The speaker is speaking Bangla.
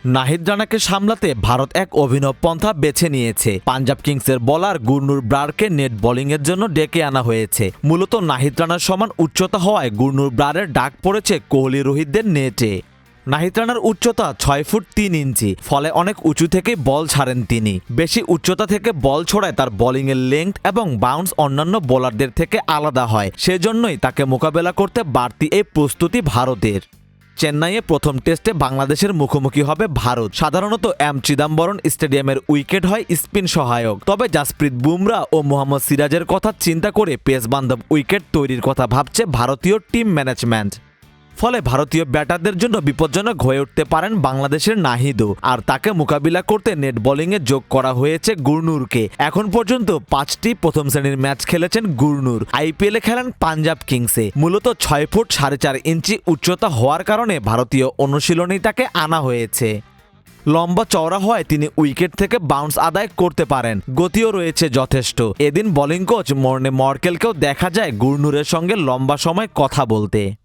নাহিদ রানাকে সামলাতে ভারত এক অভিনব পন্থা বেছে নিয়েছে। পাঞ্জাব কিংসের বোলার গুরনুর ব্রারকে নেট বোলিংয়ের জন্য ডেকে আনা হয়েছে। মূলত নাহিদ রানার সমান উচ্চতা হওয়ায় গুরনুর ব্রারের ডাক পড়েছে কোহলি রোহিতদের নেটে। নাহিদ রানার উচ্চতা 6 ফুট 3 ইঞ্চি, ফলে অনেক উঁচু থেকে বল ছাড়েন তিনি। বেশি উচ্চতা থেকে বল ছোড়ায় তার বোলিংয়ের লেংথ এবং বাউন্স অন্যান্য বোলারদের থেকে আলাদা হয়, সেজন্যই তাকে মোকাবেলা করতে বাড়তি এই প্রস্তুতি ভারতের। চেন্নাইয়ে প্রথম টেস্টে বাংলাদেশের মুখোমুখি হবে ভারত। সাধারণত এম চিদাম্বরম স্টেডিয়ামের উইকেট হয় স্পিন সহায়ক, তবে জাসপ্রীত বুমরা ও মোহাম্মদ সিরাজের কথা চিন্তা করে পেস বান্ধব উইকেট তৈরির কথা ভাবছে ভারতীয় টিম ম্যানেজমেন্ট। ফলে ভারতীয় ব্যাটারদের জন্য বিপজ্জনক হয়ে উঠতে পারেন বাংলাদেশের নাহিদও, আর তাকে মোকাবিলা করতে নেট বোলিংয়ে যোগ করা হয়েছে গুরনুরকে। এখন পর্যন্ত 5টি প্রথম শ্রেণীর ম্যাচ খেলেছেন গুরনুর। আইপিএলে খেলেন পাঞ্জাব কিংসে। মূলত 6 ফুট 4.5 ইঞ্চি উচ্চতা হওয়ার কারণে ভারতীয় অনুশীলনেই তাকে আনা হয়েছে। লম্বা চওড়া হওয়ায় তিনি উইকেট থেকে বাউন্স আদায় করতে পারেন, গতিও রয়েছে যথেষ্ট। এদিন বোলিং কোচ মর্নে মর্কেলকেও দেখা যায় গুরনুরের সঙ্গে লম্বা সময় কথা বলতে।